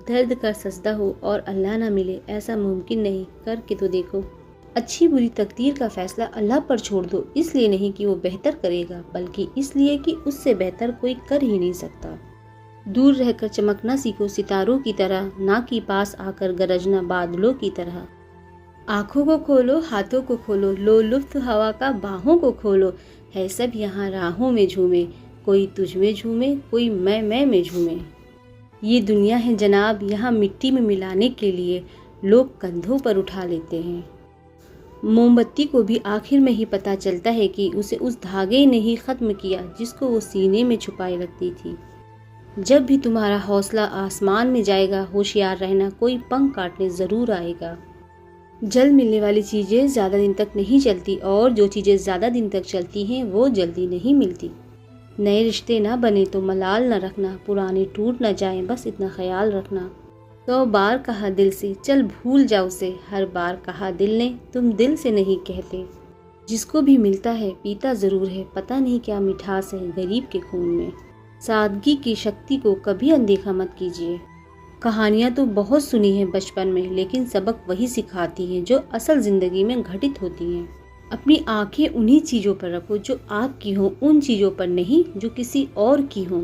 दर्द का सजदा हो और अल्लाह ना मिले, ऐसा मुमकिन नहीं, करके तो देखो। अच्छी बुरी तकदीर का फैसला अल्लाह पर छोड़ दो, इसलिए नहीं कि वो बेहतर करेगा, बल्कि इसलिए कि उससे बेहतर कोई कर ही नहीं सकता। दूर रहकर चमकना सीखो सितारों की तरह, ना कि पास आकर गरजना बादलों की तरह। आँखों को खोलो, हाथों को खोलो, लो लुत्फ हवा का, बाहों को खोलो, है सब यहाँ राहों में झूमे, कोई तुझ में झूमे, कोई मैं में झूमे। ये दुनिया है जनाब, यहाँ मिट्टी में मिलाने के लिए लोग कंधों पर उठा लेते हैं। मोमबत्ती को भी आखिर में ही पता चलता है कि उसे उस धागे ने ही ख़त्म किया जिसको वो सीने में छुपाए रखती थी। जब भी तुम्हारा हौसला आसमान में जाएगा, होशियार रहना, कोई पंख काटने ज़रूर आएगा। जल्द मिलने वाली चीज़ें ज़्यादा दिन तक नहीं चलती, और जो चीज़ें ज़्यादा दिन तक चलती हैं वो जल्दी नहीं मिलती। नए रिश्ते ना बने तो मलाल न रखना, पुराने टूट न जाएं, बस इतना ख्याल रखना। 100 बार कहा दिल से, चल भूल जाओ उसे, हर बार कहा दिल ने, तुम दिल से नहीं कहते। जिसको भी मिलता है पीता ज़रूर है, पता नहीं क्या मिठास है गरीब के खून में। सादगी की शक्ति को कभी अनदेखा मत कीजिए। कहानियाँ तो बहुत सुनी हैं बचपन में, लेकिन सबक वही सिखाती हैं जो असल ज़िंदगी में घटित होती हैं। अपनी आंखें उन्हीं चीज़ों पर रखो जो आपकी हों, उन चीज़ों पर नहीं जो किसी और की हों।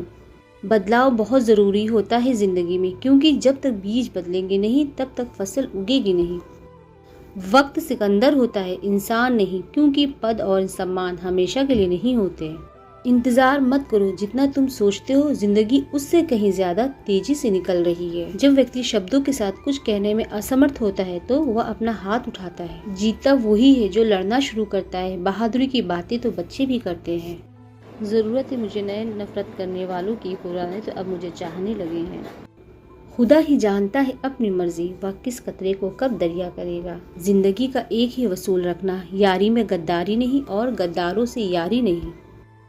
बदलाव बहुत ज़रूरी होता है ज़िंदगी में, क्योंकि जब तक बीज बदलेंगे नहीं तब तक फसल उगेगी नहीं। वक्त सिकंदर होता है, इंसान नहीं, क्योंकि पद और सम्मान हमेशा के लिए नहीं होते हैं। इंतज़ार मत करो, जितना तुम सोचते हो ज़िंदगी उससे कहीं ज़्यादा तेज़ी से निकल रही है। जब व्यक्ति शब्दों के साथ कुछ कहने में असमर्थ होता है तो वह अपना हाथ उठाता है। जीतता वही है जो लड़ना शुरू करता है। बहादुरी की बातें तो बच्चे भी करते हैं। ज़रूरत है मुझे नए नफरत करने वालों की, पुराने तो अब मुझे चाहने लगे हैं। खुदा ही जानता है अपनी मर्जी, वह किस कतरे को कब दरिया करेगा। जिंदगी का एक ही वसूल रखना, यारी में गद्दारी नहीं और गद्दारों से यारी नहीं।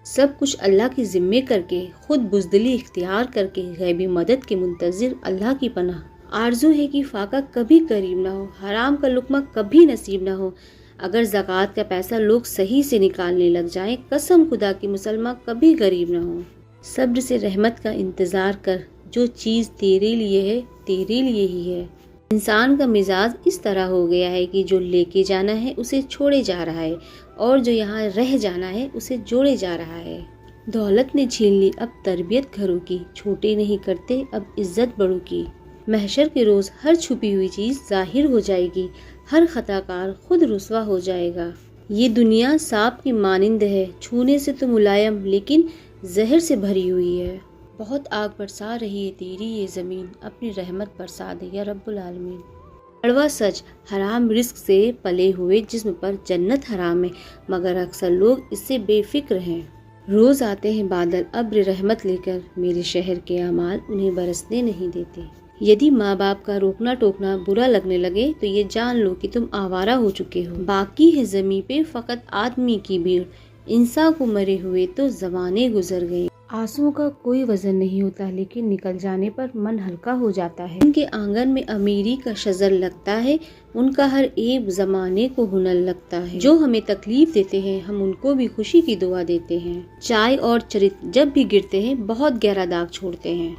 सब कुछ अल्लाह के जिम्मे करके, खुद बुज़दिली इख्तियार करके, गैबी मदद के मुंतज़िर अल्लाह की पनाह। आरज़ू है कि फाका कभी करीब ना हो, हराम का लुक़मा कभी नसीब ना हो। अगर ज़कात का पैसा लोग सही से निकालने लग जाएं, कसम खुदा की मुसलमान कभी गरीब ना हो। सब्र से रहमत का इंतज़ार कर, जो चीज़ तेरे लिए है तेरे लिए ही है। इंसान का मिजाज इस तरह हो गया है कि जो लेके जाना है उसे छोड़े जा रहा है, और जो यहाँ रह जाना है उसे जोड़े जा रहा है। दौलत ने छीन ली अब तरबियत घरों की, छोटे नहीं करते अब इज्जत बड़ों की। महशर के रोज़ हर छुपी हुई चीज़ जाहिर हो जाएगी, हर खताकार खुद रुसवा हो जाएगा। ये दुनिया सांप की मानिंद है, छूने से तो मुलायम लेकिन जहर से भरी हुई है। बहुत आग बरसा रही है तेरी ये ज़मीन, अपनी रहमत बरसा दे या रब्बुल आलमीन। कड़वा सच, हराम रिस्क से पले हुए जिस्म पर जन्नत हराम है, मगर अक्सर लोग इससे बेफिक्र हैं। रोज़ आते हैं बादल अब्र रहमत लेकर, मेरे शहर के अमाल उन्हें बरसने नहीं देते। यदि माँ बाप का रोकना टोकना बुरा लगने लगे तो ये जान लो कि तुम आवारा हो चुके हो। बाकी है ज़मीं पे फ़कत आदमी की भीड़, इंसान को मरे हुए तो ज़माने गुजर गए। आंसुओं का कोई वजन नहीं होता, लेकिन निकल जाने पर मन हल्का हो जाता है। उनके आंगन में अमीरी का शजर लगता है, उनका हर ऐब ज़माने को हुनर लगता है। जो हमें तकलीफ देते हैं हम उनको भी खुशी की दुआ देते हैं। चाय और चरित्र जब भी गिरते हैं बहुत गहरा दाग छोड़ते हैं।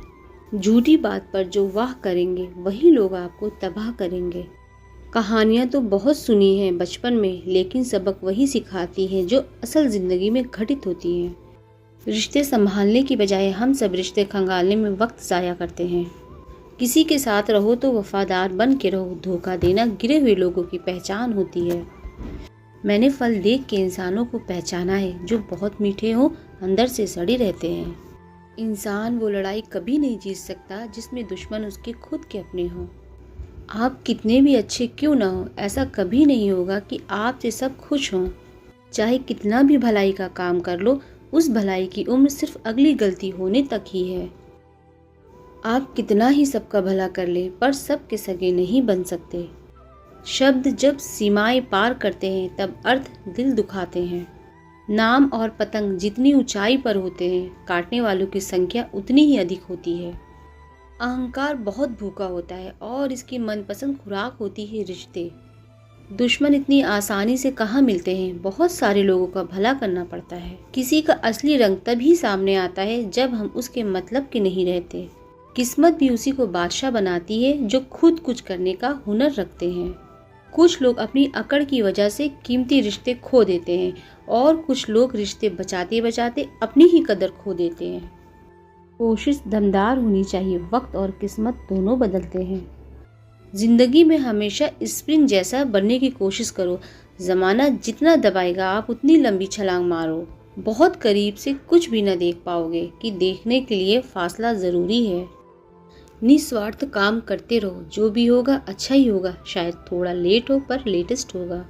झूठी बात पर जो वाह करेंगे वही लोग आपको तबाह करेंगे। कहानियाँ तो बहुत सुनी हैं बचपन में, लेकिन सबक वही सिखाती हैं जो असल ज़िंदगी में घटित होती हैं। रिश्ते संभालने की बजाय हम सब रिश्ते खंगालने में वक्त ज़ाया करते हैं। किसी के साथ रहो तो वफादार बन के रहो, धोखा देना गिरे हुए लोगों की पहचान होती है। मैंने फल देख के इंसानों को पहचाना है, जो बहुत मीठे हों अंदर से सड़े रहते हैं। इंसान वो लड़ाई कभी नहीं जीत सकता जिसमें दुश्मन उसके खुद के अपने हों। आप कितने भी अच्छे क्यों ना हो, ऐसा कभी नहीं होगा कि आपसे सब खुश हों। चाहे कितना भी भलाई का काम कर लो, उस भलाई की उम्र सिर्फ अगली गलती होने तक ही है। आप कितना ही सबका भला कर ले, पर सबके सगे नहीं बन सकते। शब्द जब सीमाएं पार करते हैं तब अर्थ दिल दुखाते हैं। नाम और पतंग जितनी ऊंचाई पर होते हैं, काटने वालों की संख्या उतनी ही अधिक होती है। अहंकार बहुत भूखा होता है और इसकी मनपसंद खुराक होती है रिश्ते। दुश्मन इतनी आसानी से कहाँ मिलते हैं, बहुत सारे लोगों का भला करना पड़ता है। किसी का असली रंग तभी सामने आता है जब हम उसके मतलब के नहीं रहते। किस्मत भी उसी को बादशाह बनाती है जो खुद कुछ करने का हुनर रखते हैं। कुछ लोग अपनी अकड़ की वजह से कीमती रिश्ते खो देते हैं और कुछ लोग रिश्ते बचाते बचाते अपनी ही कदर खो देते हैं। कोशिश दमदार होनी चाहिए, वक्त और किस्मत दोनों बदलते हैं। जिंदगी में हमेशा स्प्रिंग जैसा बनने की कोशिश करो। जमाना जितना दबाएगा आप उतनी लंबी छलांग मारो। बहुत करीब से कुछ भी न देख पाओगे कि देखने के लिए फासला जरूरी है। निस्वार्थ काम करते रहो, जो भी होगा अच्छा ही होगा। शायद थोड़ा लेट हो पर लेटेस्ट होगा।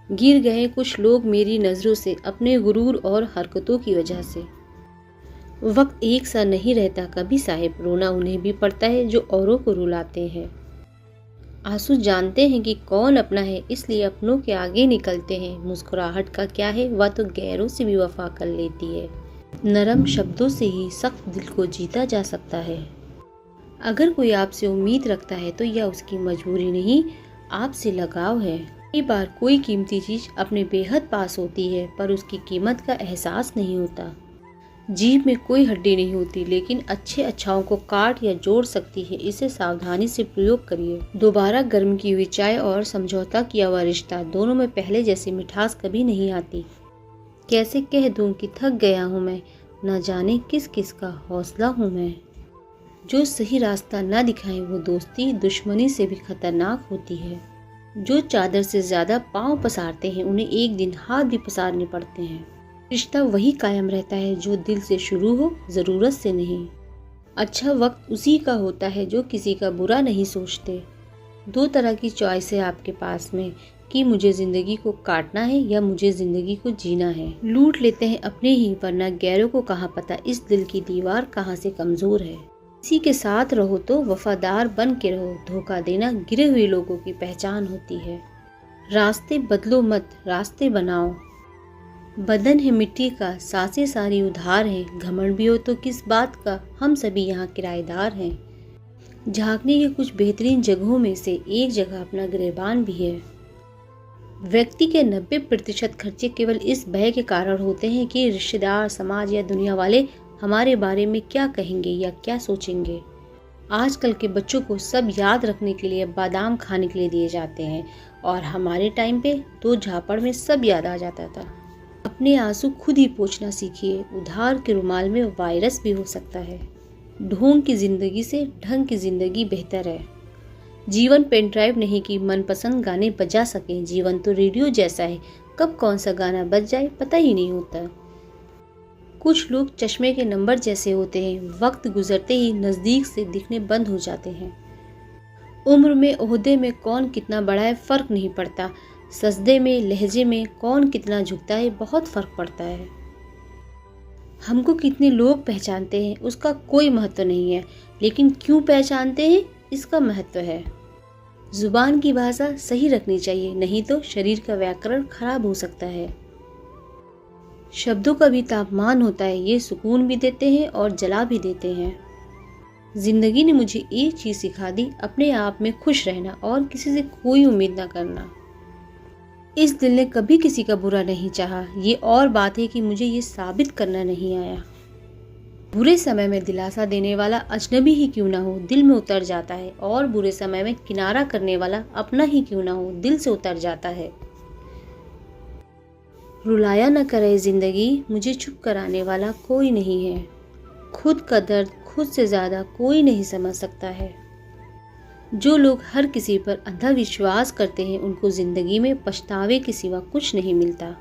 गिर गए कुछ लोग मेरी नज़रों से अपने गुरूर और हरकतों की वजह से। वक्त एक सा नहीं रहता कभी साहिब, रोना उन्हें भी पड़ता है जो औरों को रुलाते हैं। आंसू जानते हैं कि कौन अपना है, इसलिए अपनों के आगे निकलते हैं। मुस्कुराहट का क्या है, वह तो गैरों से भी वफा कर लेती है। नरम शब्दों से ही सख्त दिल को जीता जा सकता है। अगर कोई आपसे उम्मीद रखता है तो यह उसकी मजबूरी नहीं, आपसे लगाव है। कई बार कोई कीमती चीज अपने बेहद पास होती है पर उसकी कीमत का एहसास नहीं होता। जीभ में कोई हड्डी नहीं होती लेकिन अच्छे अच्छाओं को काट या जोड़ सकती है। इसे सावधानी से प्रयोग करिए। दोबारा गर्म की हुई चाय और समझौता किया हुआ रिश्ता, दोनों में पहले जैसी मिठास कभी नहीं आती। कैसे कह दूं कि थक गया हूँ मैं, न जाने किस किस का हौसला हूँ मैं। जो सही रास्ता ना दिखाए वो दोस्ती दुश्मनी से भी खतरनाक होती है। जो चादर से ज्यादा पांव पसारते हैं उन्हें एक दिन हाथ भी पसारने पड़ते हैं। रिश्ता वही कायम रहता है जो दिल से शुरू हो, जरूरत से नहीं। अच्छा वक्त उसी का होता है जो किसी का बुरा नहीं सोचते। दो तरह की चॉइस है आपके पास में कि मुझे जिंदगी को काटना है या मुझे जिंदगी को जीना है। लूट लेते हैं अपने ही, वरना गैरों को कहाँ पता इस दिल की दीवार कहाँ से कमजोर है। किसी के साथ रहो तो वफादार बन के रहो। धोखा देना गिरे हुए लोगों की पहचान होती है। रास्ते बदलो मत, रास्ते बनाओ। बदन है मिट्टी का, सांसें सारी उधार हैं। घमंड भी हो तो किस बात का, हम सभी यहाँ किराएदार हैं। झांकने के कुछ बेहतरीन जगहों में से एक जगह अपना गिरबान भी है। व्यक्ति के 90% खर्चे केवल इस भय के कारण होते हैं कि रिश्तेदार, समाज या दुनिया वाले हमारे बारे में क्या कहेंगे या क्या सोचेंगे। आजकल के बच्चों को सब याद रखने के लिए बादाम खाने के लिए दिए जाते हैं और हमारे टाइम पे 2 झापड़ में सब याद आ जाता था। अपने आंसू खुद ही पोंछना सीखिए। उधार के रुमाल में वायरस भी हो सकता है। ढोंग की जिंदगी से ढंग की जिंदगी बेहतर है। जीवन पेन ड्राइव नहीं कि मनपसंद गाने बजा सकें। जीवन तो रेडियो जैसा है, कब कौन सा गाना बज जाए पता ही नहीं होता। कुछ लोग चश्मे के नंबर जैसे होते हैं, वक्त गुजरते ही नज़दीक से दिखने बंद हो जाते हैं। उम्र में, ओहदे में कौन कितना बड़ा है फर्क नहीं पड़ता। सजदे में, लहजे में कौन कितना झुकता है बहुत फर्क पड़ता है। हमको कितने लोग पहचानते हैं उसका कोई महत्व नहीं है, लेकिन क्यों पहचानते हैं इसका महत्व है। जुबान की भाषा सही रखनी चाहिए, नहीं तो शरीर का व्याकरण खराब हो सकता है। शब्दों का भी तापमान होता है, ये सुकून भी देते हैं और जला भी देते हैं। जिंदगी ने मुझे एक चीज सिखा दी, अपने आप में खुश रहना और किसी से कोई उम्मीद ना करना। इस दिल ने कभी किसी का बुरा नहीं चाहा। ये और बात है कि मुझे ये साबित करना नहीं आया। बुरे समय में दिलासा देने वाला अजनबी ही क्यों ना हो, दिल में उतर जाता है, और बुरे समय में किनारा करने वाला अपना ही क्यों ना हो, दिल से उतर जाता है। रुलाया न करे जिंदगी, मुझे चुप कराने वाला कोई नहीं है। खुद का दर्द खुद से ज्यादा कोई नहीं समझ सकता है। जो लोग हर किसी पर अंधा विश्वास करते हैं उनको जिंदगी में पछतावे के सिवा कुछ नहीं मिलता।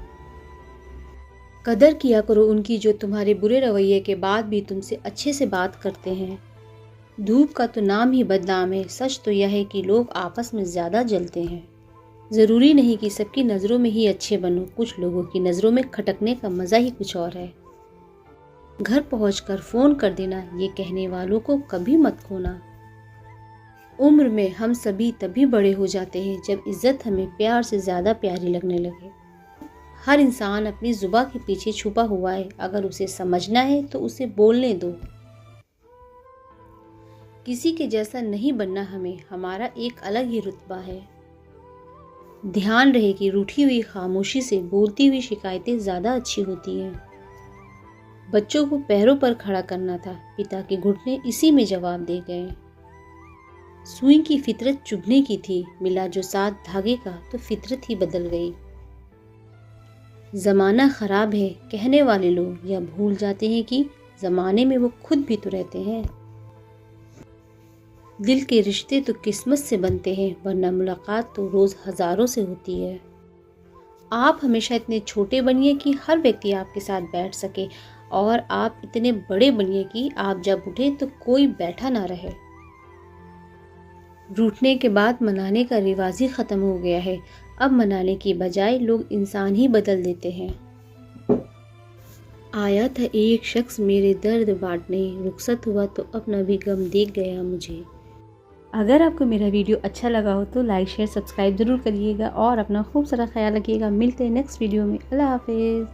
कदर किया करो उनकी जो तुम्हारे बुरे रवैये के बाद भी तुमसे अच्छे से बात करते हैं। धूप का तो नाम ही बदनाम है। सच तो यह है कि लोग आपस में ज्यादा जलते हैं। जरूरी नहीं कि सबकी नज़रों में ही अच्छे बनो, कुछ लोगों की नज़रों में खटकने का मज़ा ही कुछ और है। घर पहुंचकर फ़ोन कर देना, ये कहने वालों को कभी मत खोना। उम्र में हम सभी तभी बड़े हो जाते हैं जब इज्जत हमें प्यार से ज़्यादा प्यारी लगने लगे। हर इंसान अपनी जुबान के पीछे छुपा हुआ है, अगर उसे समझना है तो उसे बोलने दो। किसी के जैसा नहीं बनना हमें, हमारा एक अलग ही रुतबा है। ध्यान रहे कि रूठी हुई खामोशी से बोलती हुई शिकायतें ज़्यादा अच्छी होती हैं। बच्चों को पैरों पर खड़ा करना था। पिता के घुटने इसी में जवाब दे गए। सुई की फितरत चुभने की थी, मिला जो साथ धागे का तो फितरत ही बदल गई। जमाना खराब है कहने वाले लोग यह भूल जाते हैं कि जमाने में वो खुद भी तो रहते हैं। दिल के रिश्ते तो किस्मत से बनते हैं, वरना मुलाकात तो रोज हजारों से होती है। आप हमेशा इतने छोटे बनिए कि हर व्यक्ति आपके साथ बैठ सके, और आप इतने बड़े बनिए कि आप जब उठे तो कोई बैठा ना रहे। रूठने के बाद मनाने का रिवाज ही खत्म हो गया है। अब मनाने की बजाय लोग इंसान ही बदल देते हैं। आया था एक शख्स मेरे दर्द बांटने, रुखसत हुआ तो अपना भी गम देख गया मुझे। अगर आपको मेरा वीडियो अच्छा लगा हो तो लाइक शेयर सब्सक्राइब ज़रूर करिएगा और अपना खूब सारा ख्याल रखिएगा। मिलते हैं नेक्स्ट वीडियो में। अल्लाह हाफिज़।